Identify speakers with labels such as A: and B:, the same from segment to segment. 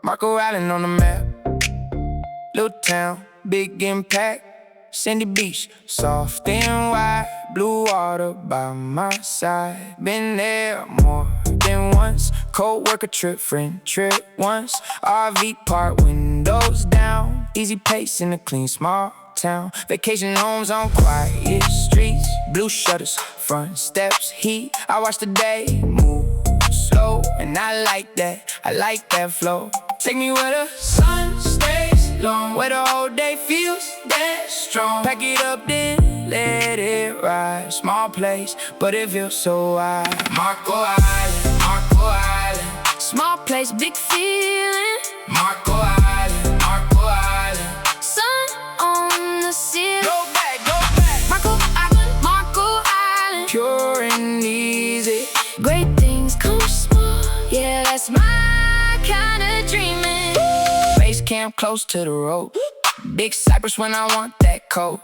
A: Marco Island on the map. Little town, big impact. Sandy beach, soft and wide. Blue water by my side. Been there more than once. Co-worker trip, friend trip once. RV park, windows down. Easy pace in a clean small town. Vacation homes on quiet streets. Blue shutters, front steps, heat. I watch the day move slow, and I like that flow. Take me where the sun stays long, where the whole day feels that strong. Pack it up then let it ride. Small place, but it feels so wide. Marco Island, Marco Island.
B: Small place, big feeling.
A: Marco Island, Marco Island.
B: Sun on the ceiling.
A: Go back, go back.
B: Marco Island, Marco Island.
A: Pure and easy.
B: Great things come small. Yeah, that's my kind of dreaming.
A: Base camp close to the road. Big Cypress when I want that coat.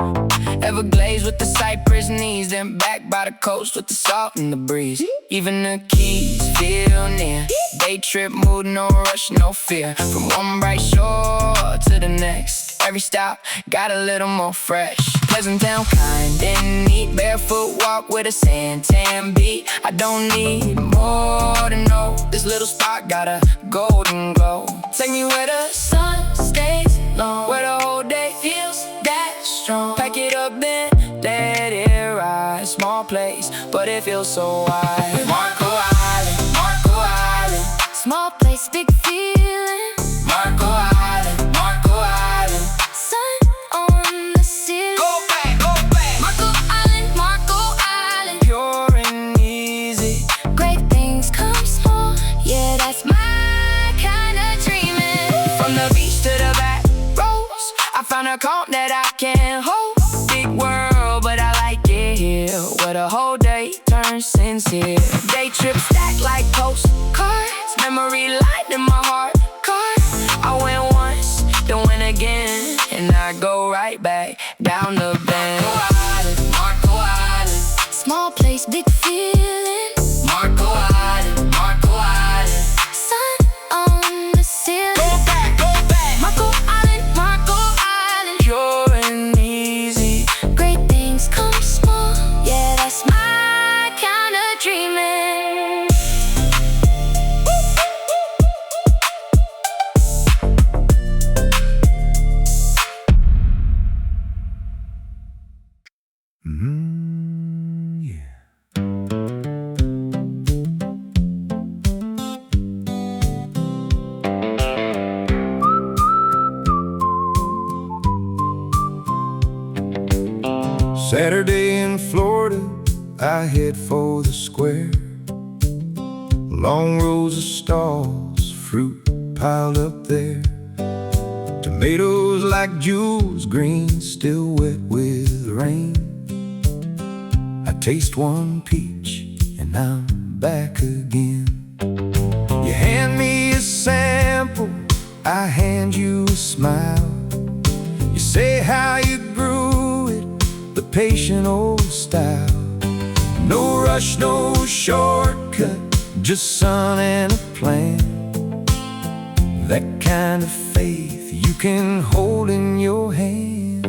A: Everglades with the Cypress knees. Then back by the coast with the salt and the breeze. Even the keys feel near. Day trip mood, no rush, no fear. From one bright shore to the next. Every stop got a little more fresh. Pleasant town, kind and neat. Barefoot walk with a santan beat. I don't need more to know. This little spot got a golden glow. Take me where the sun stays long, where the whole day feels that strong. Pack it up then let it ride. Small place, but it feels so wide. Marco Island, Marco Island.
B: Small place, big feeling.
A: Marco Island, Marco Island.
B: Sun on the ceiling.
A: Go back, go back.
B: Marco Island, Marco Island.
A: Pure and easy.
B: Great things come small. Yeah, that's my kind of dreaming.
A: From the beach to the back roads, I found a calm that I can hold. Big world, but I like it here, where the whole day turns sincere. Day trip stacked like postcards. Memory light in my heart card. I went once, then went again, and I go right back down the bend. Marco Island, Marco Island.
B: Small place, big feeling.
A: Marco Island, Marco Island.
B: Sun on the ceiling.
A: Go back, go back.
B: Marco Island, Marco Island.
A: Pure and easy.
B: Great things come small. Yeah, that's my kind of dreaming.
A: Yeah. Saturday in Florida, I head for the square. Long rows of stalls, fruit piled up there. Tomatoes like jewels, green, still wet with rain. I taste one peach and I'm back again. You hand me a sample, I hand you a smile. You say how you grew it, the patient old style. No rush, no shortcut, just sun and a plan. That kind of faith you can hold in your hand.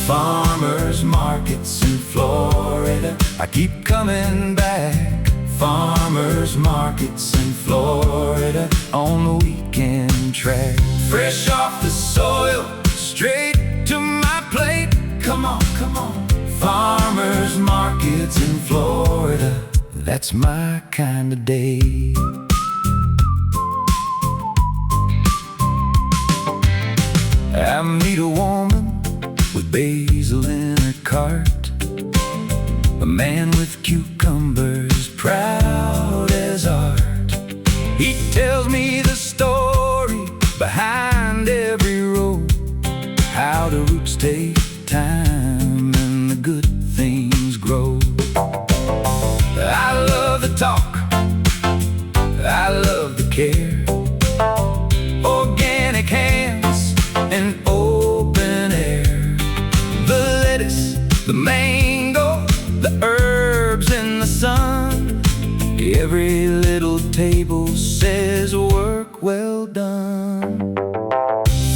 A: Farmers markets in Florida, I keep coming back. Farmers markets in Florida, on the weekend track. Fresh off the soil, straight to my plate. Come on, come on. Farmers markets in Florida, that's my kind of day. I meet a woman with basil in her cart, a man with cucumbers proud as art. He tells me the story behind every row, how the roots take time and the good things grow. I love the talk, I love the care. Organic hands and open air. The lettuce, the mango, the herbs in the sun. Every little table says work well done.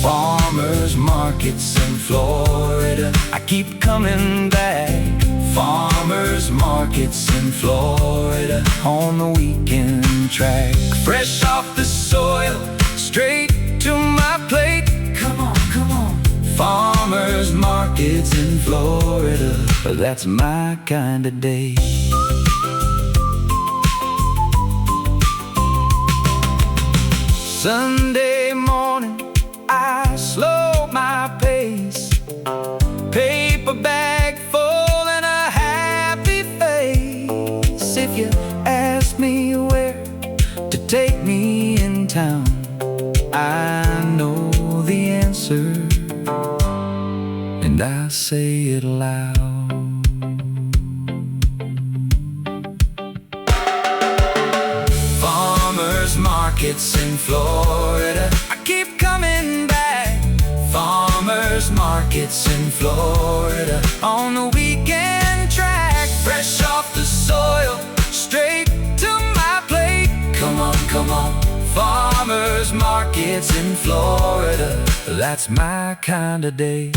A: Farmers markets in Florida, I keep coming back. Farmers markets in Florida, on the weekend track. Fresh off the soil, straight to my plate. Come on, come on. Farmers markets in Florida, that's my kind of day. Sunday morning, I slow my pace. Paper bag full and a happy face. If you ask me where to take me in town, I know the answer, and I say it loud. Farmers markets in Florida, I keep coming back. Farmers markets in Florida, on the weekend track. Fresh off the soil, straight to my plate. Come on, come on. Farmers markets in Florida, that's my kind of day.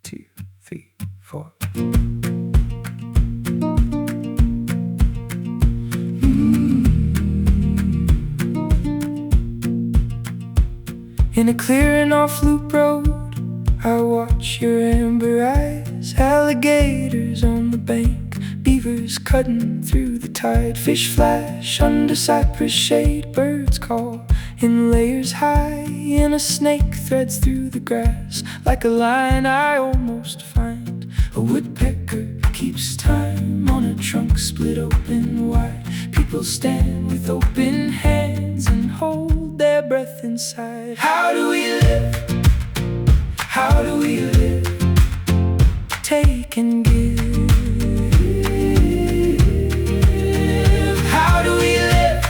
A: Two, three, four. In a clearing off Loop Road, I watch your amber eyes. Alligators on the bank, beavers cutting through the tide. Fish flash under cypress shade, birds call in layers high. And a snake threads through the grass like a line I almost find. A woodpecker keeps time on a trunk split open wide. People stand with open hands and hold their breath inside. How do we live? How do we live? Take and give. How do we live?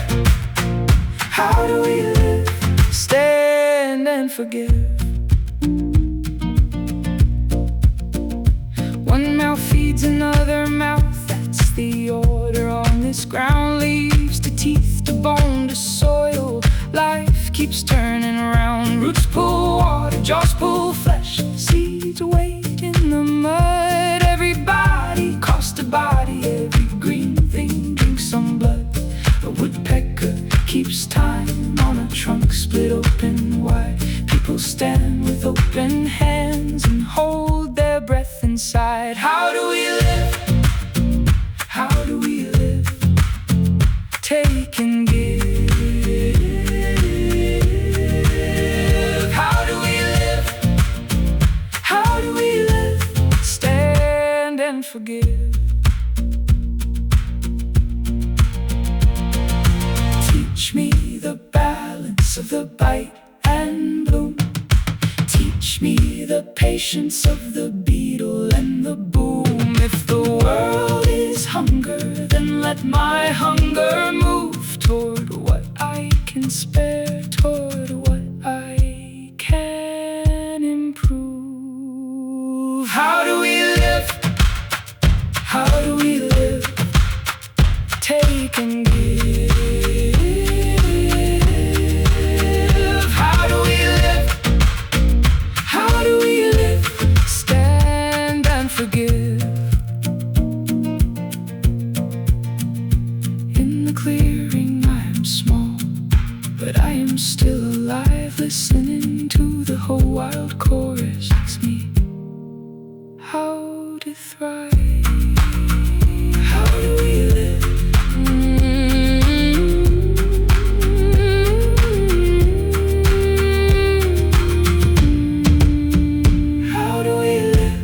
A: How do we live? Stand and forgive. One mouth feeds another mouth, that's the order on this ground. Leaves to teeth, to bone, to soil. Life keeps turning around. Roots pull water, jaws pull flesh. Seeds wait in the mud. Everybody cost a body, every green thing drinks some blood. A woodpecker keeps time on a trunk split open wide. People stand with open hands and hold their breath inside. How do we live? How do we live? Take and give. How do we live? How do we live? Stand and forgive. Teach me the balance of the bite and bloom. Teach me the patience of the beetle and the boom. If the world is hunger, then let my hunger move toward what I can spare, toward what I can improve. How do we live? How do we live? Take and give. How do we live? How do we live? Stand and forgive. In the clearing I am small, but I am still alive, listening to the whole wild chorus. Asks me how to thrive. How do we live? How do we live?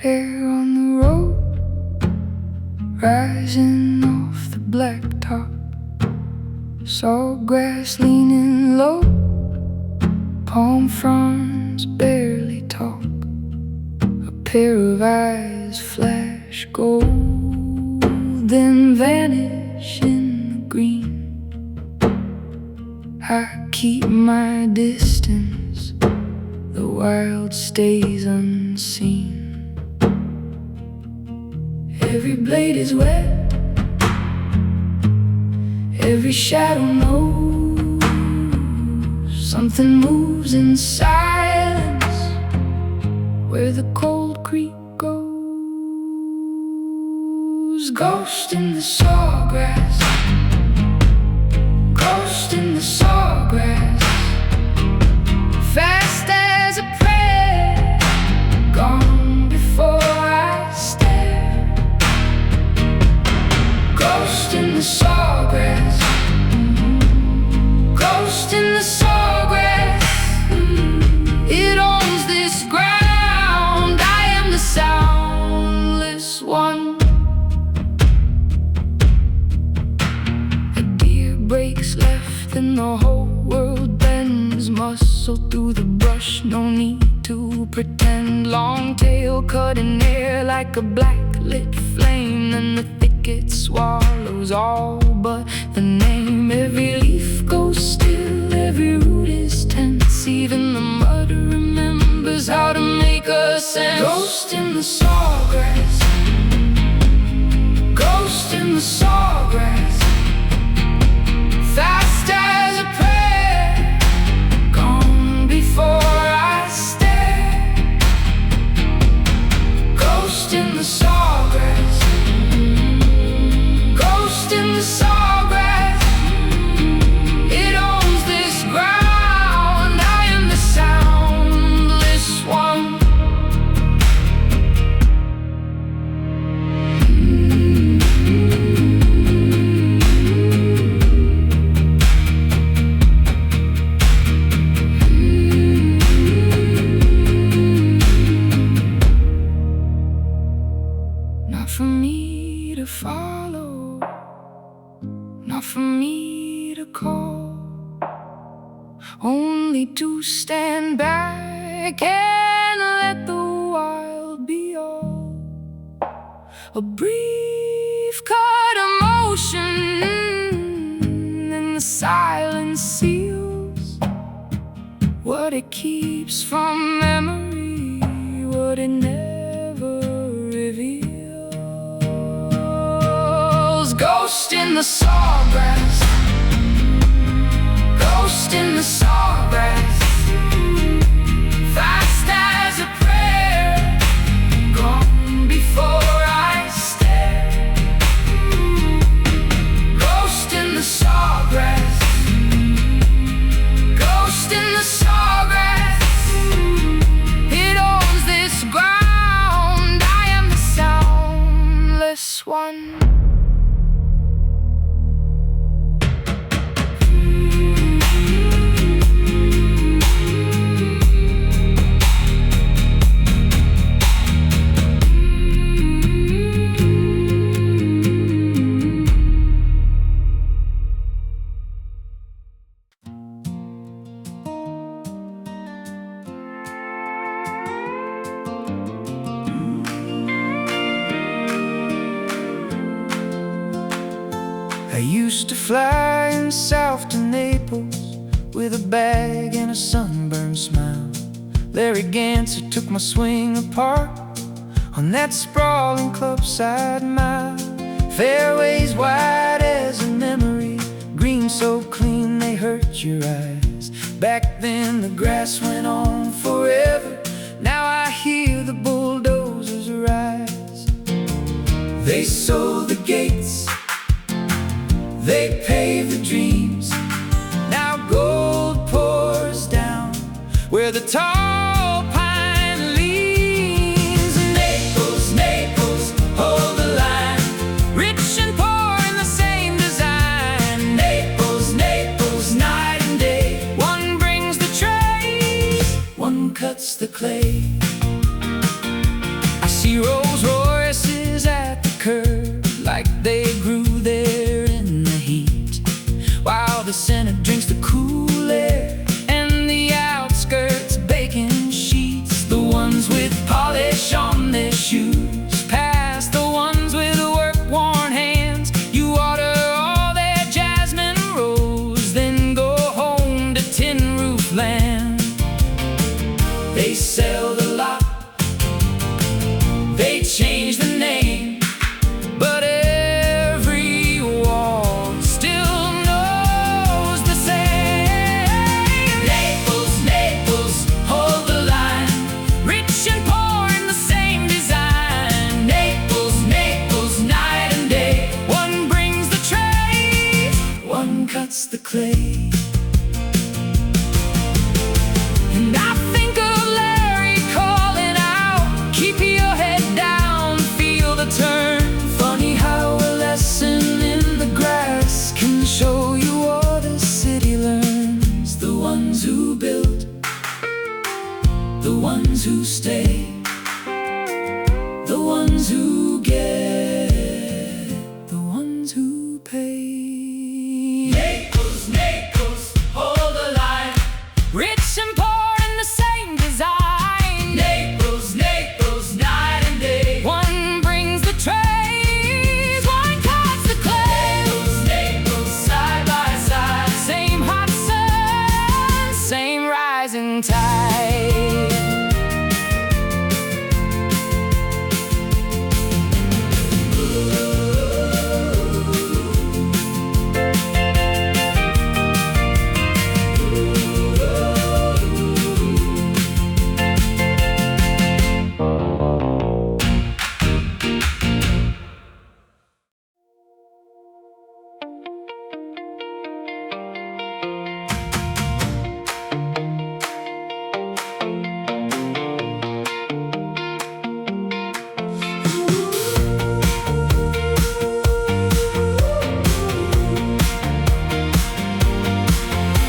A: air on the road, rising off the blacktop. Sawgrass leaning low, palm fronds barely talk. A pair of eyes flash gold, then vanish in the green. I keep my distance, the wild stays unseen. Every blade is wet, every shadow knows something moves in silence where the cold creek goes. Ghost in the sawgrass, ghost in the sawgrass, fast as a prayer, gone before I stare. Ghost in the sawgrass, ghost in the sawgrass, it owns this ground. I am the soundless one. A deer breaks left and the whole world bends. Muscle through the brush, no need to pretend. Long tail cutting air like a black lit flame, and the thicket swallows all but the name. Every leaf goes still, every root is tense, even the mud remembers how to make a sense. Ghost in the sawgrass, ghost in the sawgrass, fast as a prayer, gone before I stare. Ghost in the sawgrass, ghost in the sawgrass, it owns this ground. I am the soundless one. Not for me to follow, not for me to call, only to stand back and let the wild be all. A brief cut emotion, and the silence seals what it keeps from memory, what it never reveals. Ghost in the sawgrass, ghost in the sawgrass, fast as a prayer, gone before I stare. Ghost in the sawgrass, ghost in the sawgrass, it owns this ground. I am the soundless one. I used to fly in south to Naples with a bag and a sunburned smile. Larry Ganser took my swing apart on that sprawling clubside mile. Fairways wide as a memory, green so clean they hurt your eyes. Back then the grass went on forever, now I hear the bulldozers rise. They sold the gates, they paved the dreams, now gold pours down where the tall pine leans. Naples, Naples, hold the line, rich and poor in the same design. Naples, Naples, night and day, one brings the trays, one cuts the clay. I see changed the name, but every wall still knows the same. Naples, Naples, hold the line, rich and poor in the same design. Naples, Naples, night and day, one brings the trade, one cuts the clay. And I think of Larry calling out, keep your head down, feel the turn. Funny how a lesson in the grass can show you what a city learns. The ones who build, the ones who stay, the ones who get, the ones who pay. Naples, Naples, hold the line, rich and poor in the same design. Naples, Naples, night and day, one brings the trays, one cuts the clay. Naples, Naples, side by side, same hot sun, same rising tide.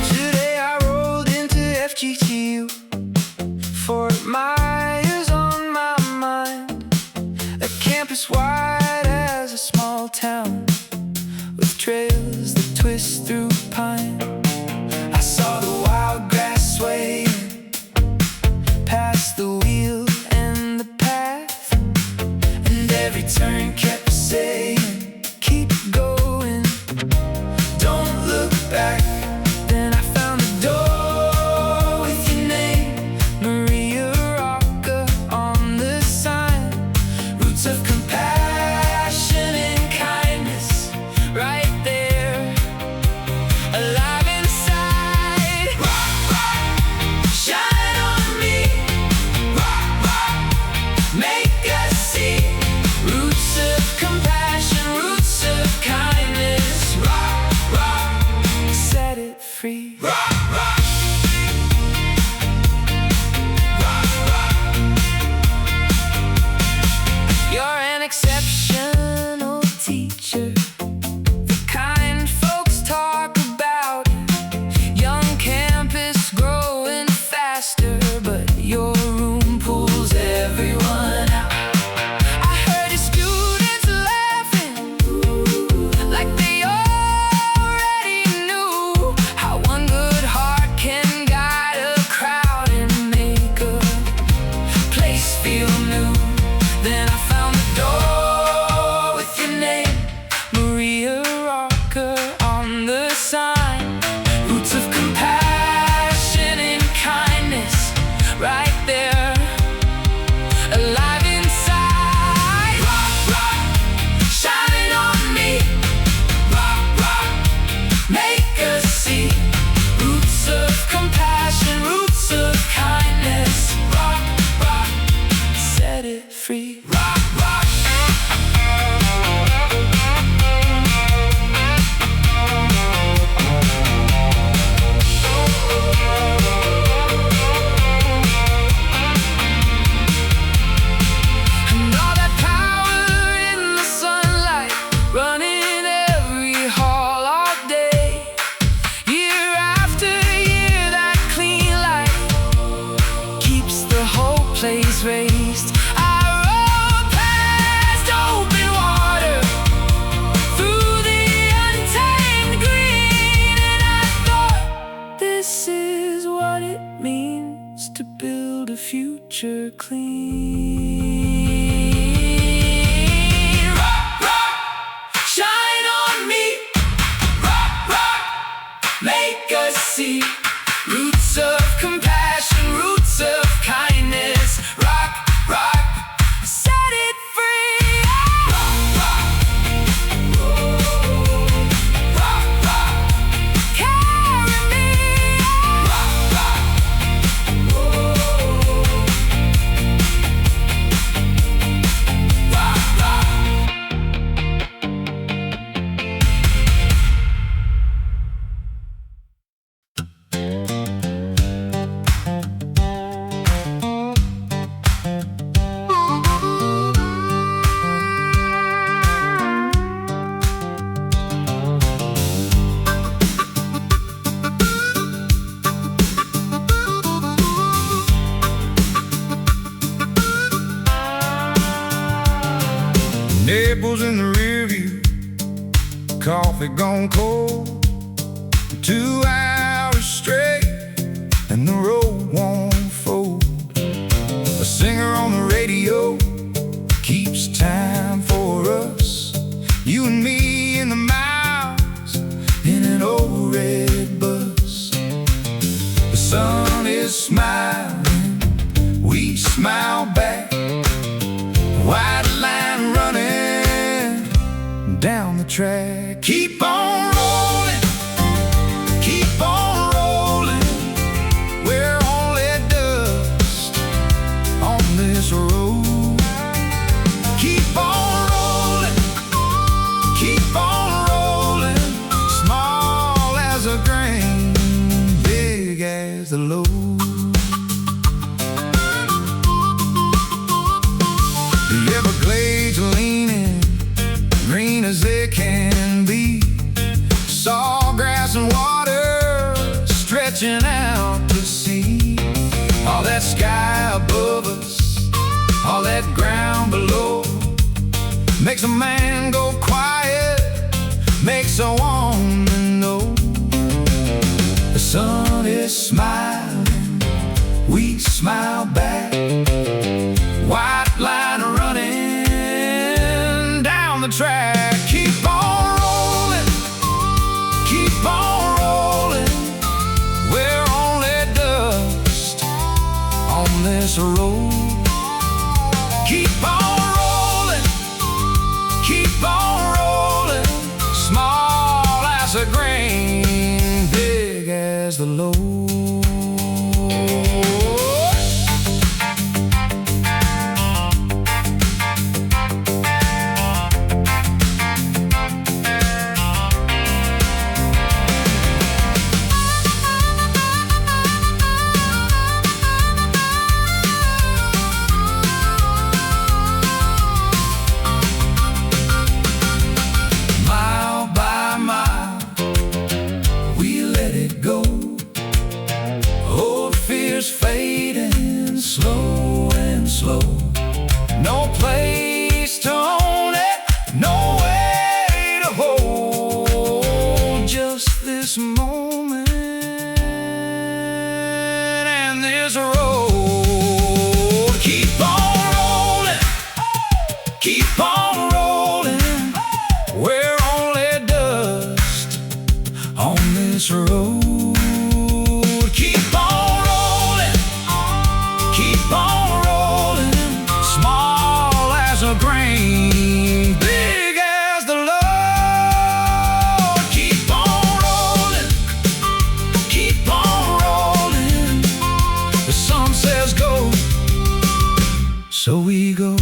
A: Today I rolled into FGTU, 4 miles on my mind. A campus wide as a small town, with trails that twist through pine. I saw the wild grass swaying past the wheel and the path, and every turn kept saying, keep going, don't look back. Then I found a door with your name, Maria Rocca, on the sign. Roots of compassion and kindness, right there, alive inside. Rock, rock, shine on me. Rock, rock, make us see. Roots of compassion, roots of kindness. Rock, rock, set it free. Rock, rock, rock, rock. You're an exceptional teacher, the kind folks talk about. Young campus growing faster, but your room pulls everyone out. I heard your students laughing like they already knew how one good heart can guide a crowd and make a place feel new. Then I found the door with your name, Maria Rocca, on the sign. Roots of compassion and kindness, right there, alive inside. Rock, rock, shine on me. Rock, rock, make us see. Roots of compassion, roots of kindness. Rock, rock, set it free. Rock, rock. And all that power in the sunlight, running every hall all day. Year after year, that clean light keeps the whole place raised. I wrote Naples in the rearview, coffee gone cold. 2 hours straight and the road won't fold. A singer on the radio keeps time for us, you and me in the miles in an old red bus. The sun is smiling, we smile back. White line running down the track. Keep on rolling, keep on rolling. We're only dust on this road. Keep on rolling, keep on rolling. Small as a grain, big as the load. The Everglades leaning, green as they can be. Sawgrass and water stretching out to sea. All that sky above us, all that ground below, makes a man go quiet, makes a woman know. The sun is smiling, we smile back. White line running down the track. Keep on rolling, keep on rolling. We're only dust on this road. Keep on rolling, keep on rolling. Small as a grain, big as the load. Fading slow and slow. No place to own it, no way to hold. Just this moment and this road. Keep on rolling, keep on rolling. We're only dust on this road. Keep on rolling, keep on rolling. Small as a grain, big as the Lord. Keep on rolling, keep on rolling. The sun says go, so we go.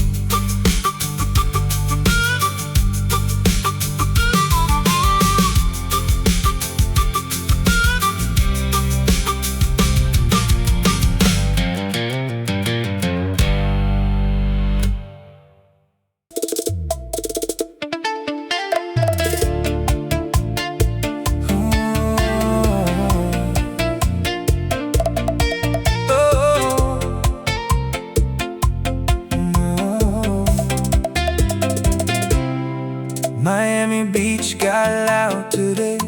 A: Miami Beach got loud today.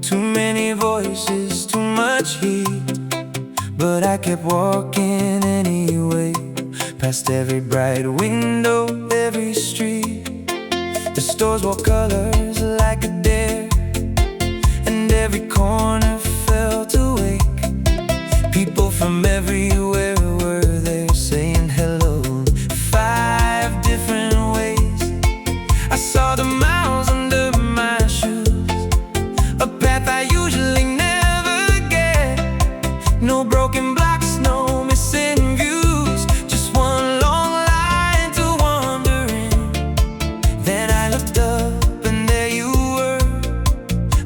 A: Too many voices, too much heat. But I kept walking anyway, past every bright window, every street. The stores wore colors like a dare, and every corner felt awake. People from everywhere were there saying hello in 5 different ways. I saw the miles under my shoes, a path I usually never get. No broken blocks, no missing views, just one long line to wander in. Then I looked up and there you were,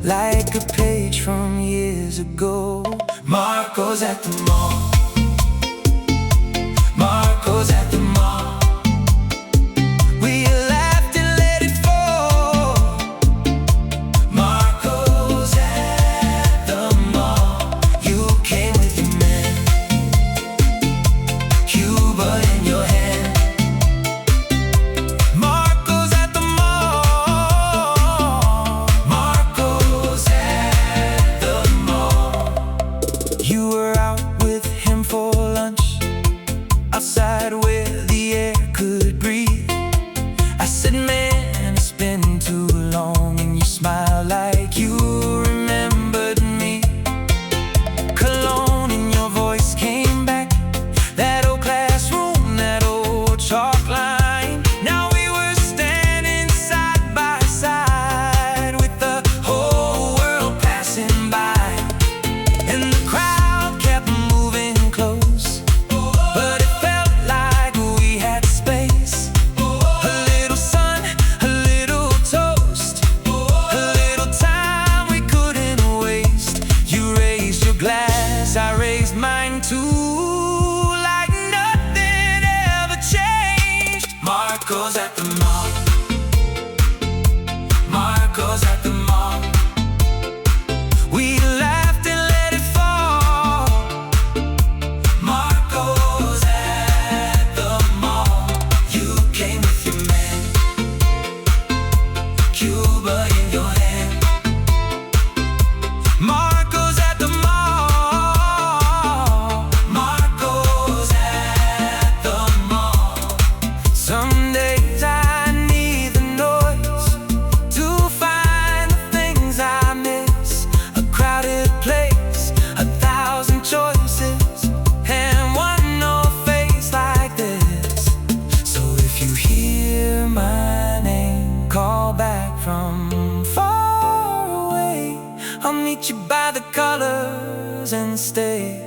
A: like a page from years ago. Marco's at the mall, Marco's at the mall. We laughed and let it fall. Marco's at the mall. You came with your man, Cuba in your hand. Marco's Marco's at the mall. Marco's at the mall. We laughed and let it fall. Marco's at the mall. You came with your man, Cuba in your hand. Marco's at the mall. Marco's at the mall. Some days I need the noise to find the things I miss. A crowded place, 1,000 choices, and one no face like this. So if you hear my name, call back from far away. I'll meet you by the colors and stay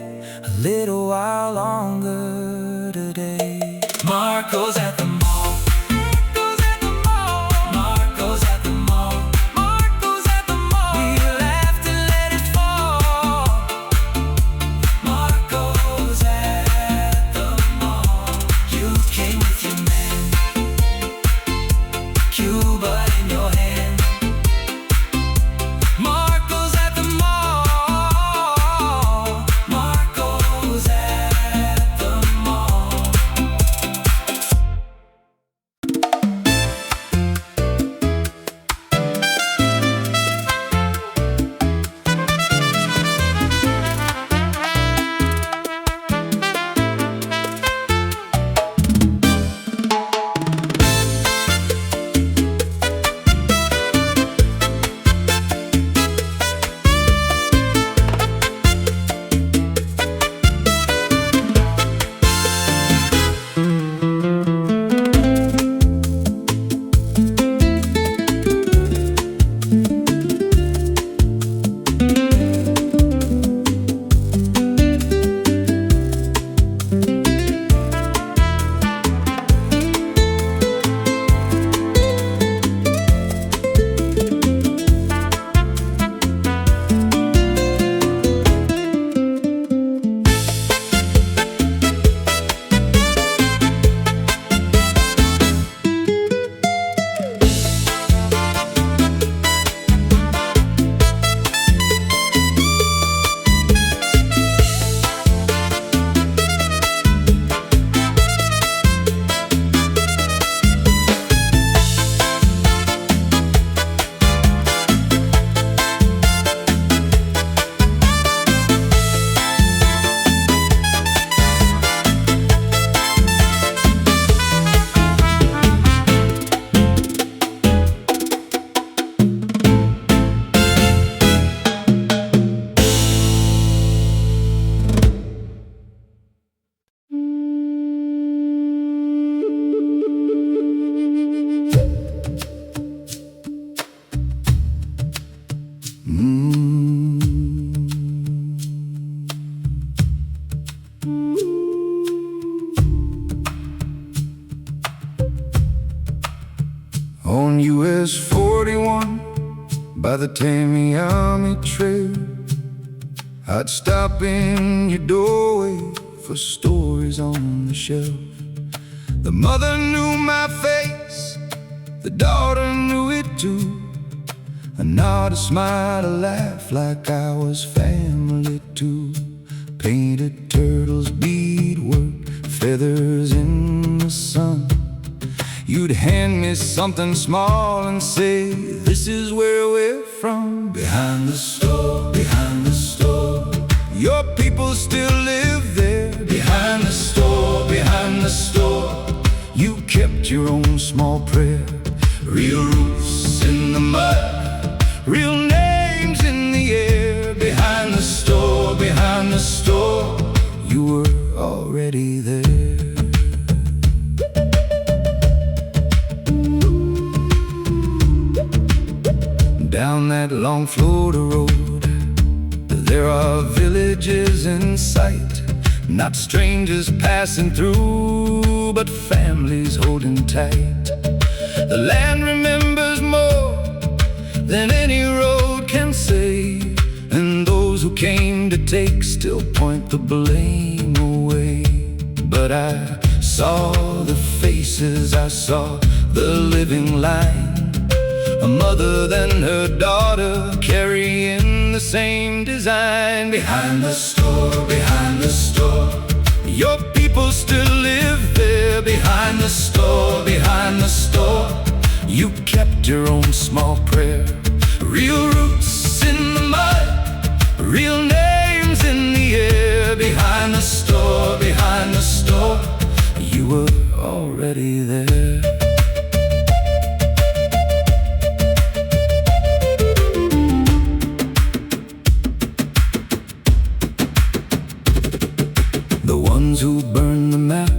A: a little while longer today. Marco's at the mall. Marco's at the mall. Marco's at the mall. Marco's at the mall. We laughed and let it fall. Marco's at the mall. You came with your man, Cuba in your hand. Marco's at the mall. Marco's at the mall. On US 41 by the Tamiami Trail, I'd stop in your doorway for stories on the shelf. The mother knew my face, the daughter knew it too. A nod, a smile, a laugh, like I was family too. Painted turtles, beadwork, feathers in the sun. You'd hand me something small and say, this is where we're from. Behind the store, behind the store, your people still live there. Behind the store, behind the store, you kept your own small prayer. Real roots in the mud, real names in the air. Behind the store, behind the store, you were already there. Down that long Florida road, there are villages in sight. Not strangers passing through, but families holding tight. The land remembers more than any road can say, and those who came to take still point the blame away. But I saw the face faces I saw the living line, a mother and her daughter carrying the same design. Behind the store, your people still live there. Behind the store, you kept your own small prayer. Real roots in the mud, real names in the air. Behind the store, you were already there. The ones who burned the map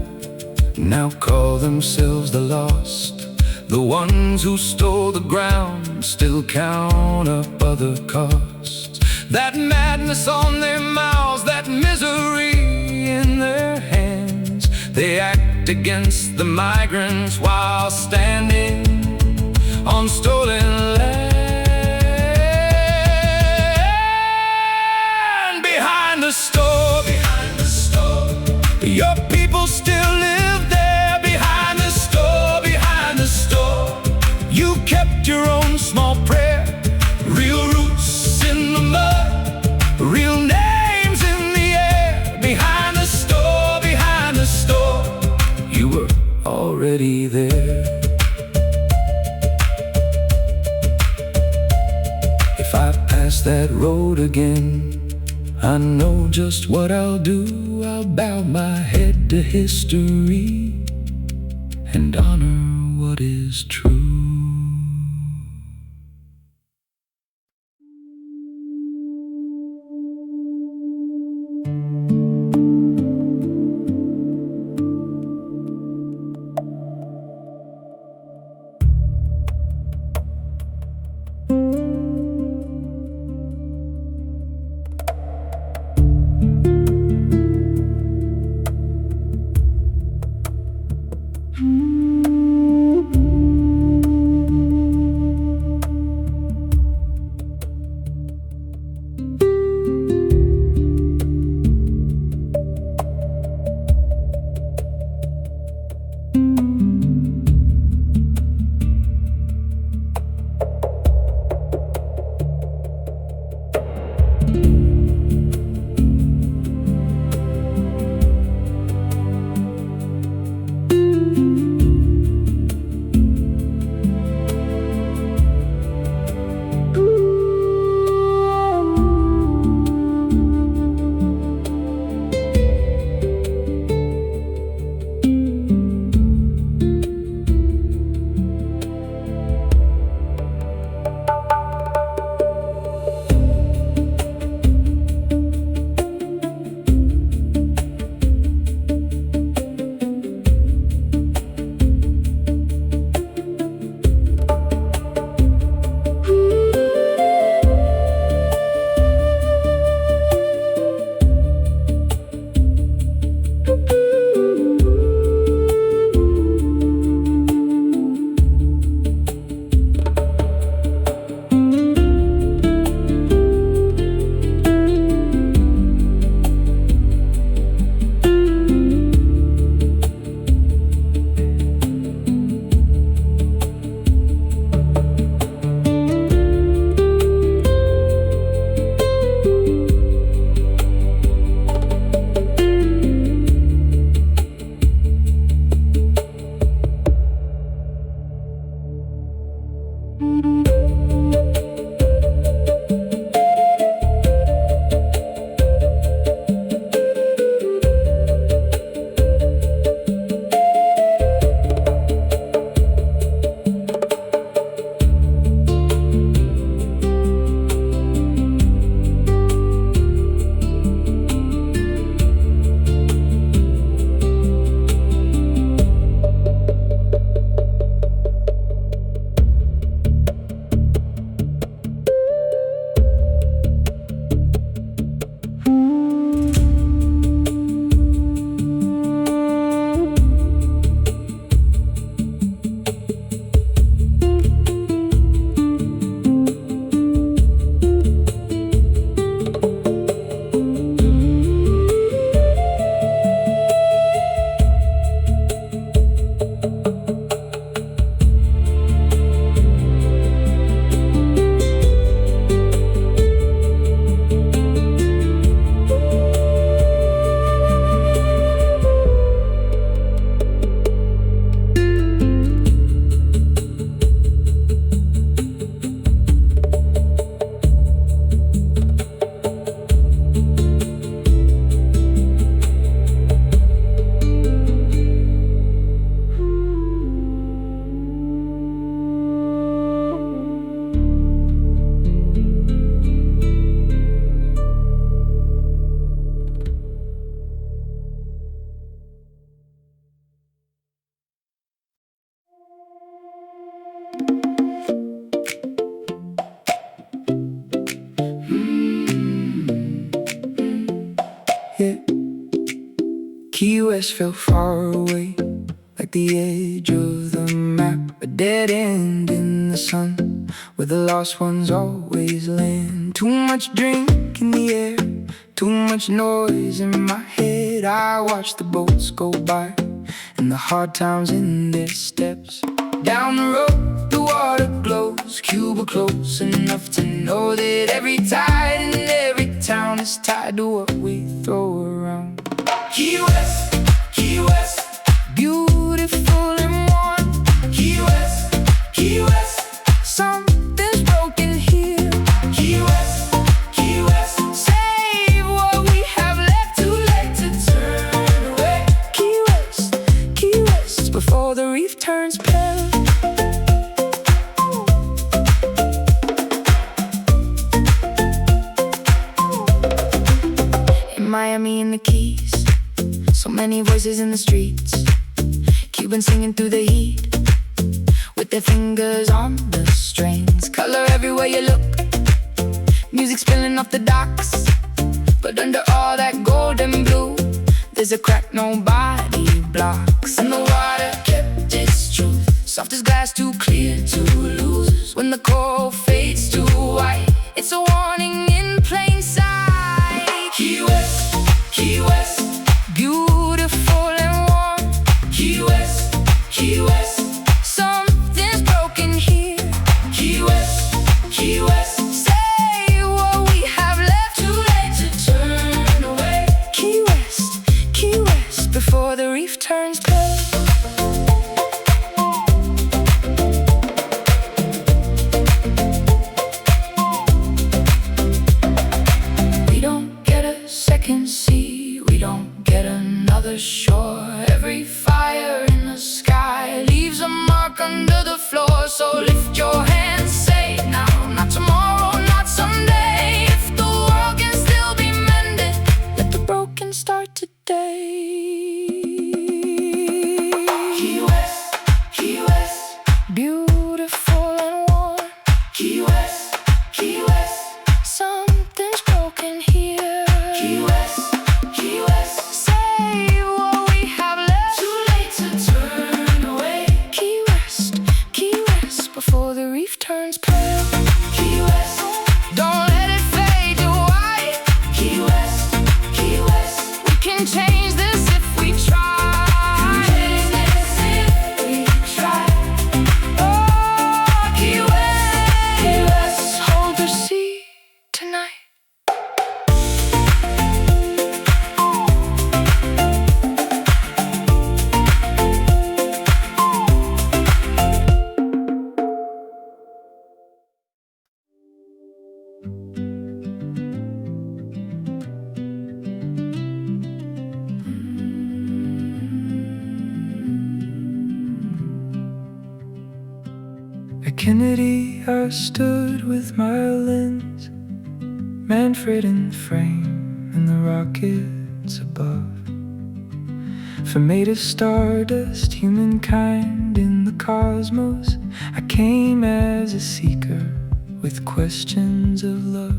A: now call themselves the lost. The ones who stole the ground still count up other costs. That madness on their mouths, that misery in their hands. They act against the migrants while standing on stolen land. Behind the store, your people still live there. Behind the store, you kept your own small prayer. Real roots in the mud, real names in the air. Behind the store, you were already there. If I pass that road again, I know just what I'll do. I'll bow my head to history and honor what is true. West felt far away, like the edge of the map, a dead end in the sun, where the lost ones always land. Too much drink in the air, too much noise in my head. I watch the boats go by, and the hard times in their steps. Down the road, the water glows, Cuba close enough to know that every tide in every town is tied to what we throw around. Key West, Key West, beautiful and warm. Key West, Key West, something's broken here. Key West, Key West, save what we have left, too late to turn away. Key West, before the reef turns pale. Miami and the Keys, so many voices in the streets, Cubans singing through the heat, with their fingers on the strings. Color everywhere you look, music spilling off the docks, but under all that golden blue, there's a crack nobody blocks. And the water kept its truth, soft as glass, too clear to lose. When the coral fades to white, it's a warning in plain sight. Key West, Key West, beautiful and warm. Key West, Key West, something's broken here. Key West, Key West, say what we have left, too late to turn away. Key West, before the reef turns pale. See, we don't get another shore. Every fire in the sky leaves a mark under the floor. So lift your hands, say now, not tomorrow, not someday. If the world can still be mended, let the broken start today. Key West, beautiful and warm. Key West, something's broken here. Key West, save what we have left, too late to turn away. Key West, before the reef turns pale. Key West, don't let it fade to white. Key West, we can change this if we try. Oh, Key West, hold the sea tonight. At Kennedy, I stood with my lens, Manfred in the frame, and the rockets above. For made of stardust, humankind in the cosmos, I came as a seeker with questions of love.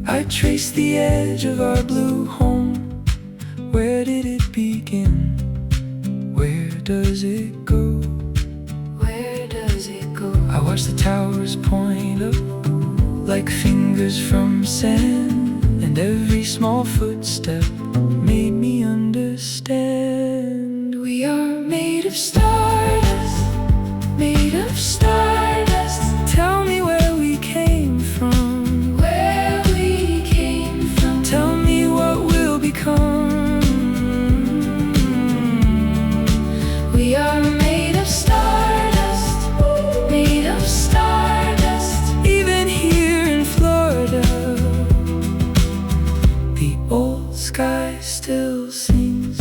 A: I traced the edge of our blue home. Where did it begin? Where does it go? Where does it go? I watch the towers point up like fingers from sand, and every small footstep made me understand. We are made of stardust, made of stardust. Tell me where we came from, where we came from. Tell me what we'll become. We are made of stardust, made of stardust. Even here in Florida, the old sky still sings.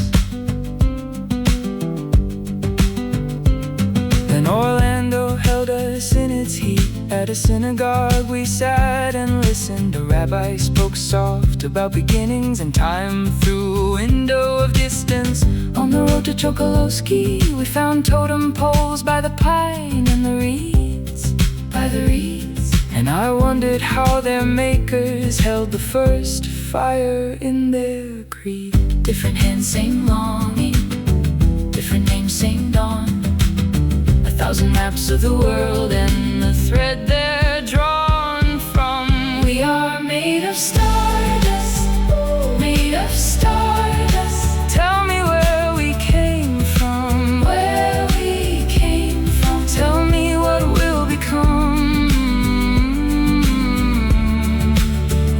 A: Then Orlando held us in its heat. At a synagogue we sat and listened. A rabbi spoke soft about beginnings and time through a window of distance. On the road to Chokolosky, we found totem poles by the pine and the reeds, by the reeds. And I wondered how their makers held the first fire in their graves.
B: creek. Different hands, same longing. Different names, same dawn. 1,000 maps of the world and the thread they're drawn from. We are made of stardust, made of stardust. Tell me where we came from, where we came from. Tell me what we'll become.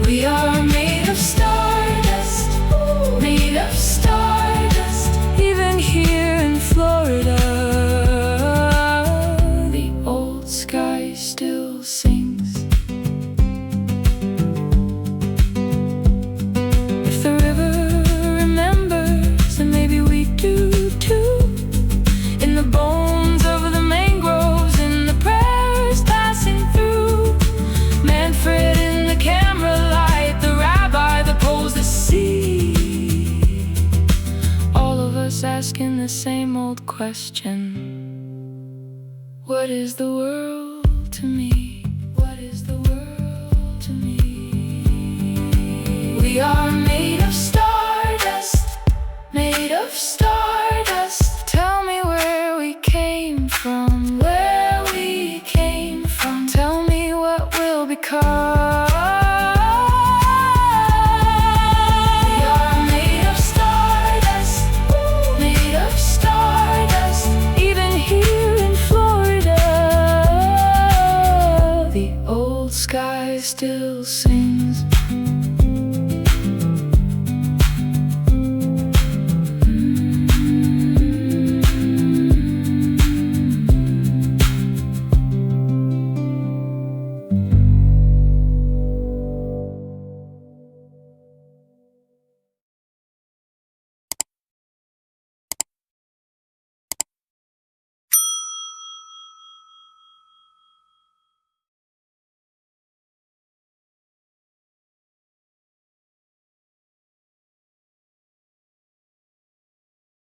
B: We are made of stardust, made of stardust. Even here in Florida, the old sky still sings. If the river remembers, then maybe we do too. In the bones of the mangroves, in the prayers passing through. Manfred in the camera light, the rabbi, the poles, the sea. All of us asking the same old question. What is the world to me? What is the world to me? We are made of stardust, made of stardust. Tell me where we came from, where we came from. Tell me what we'll become. We are made of stardust, made of stardust. Even here in Florida, the old sky still sings.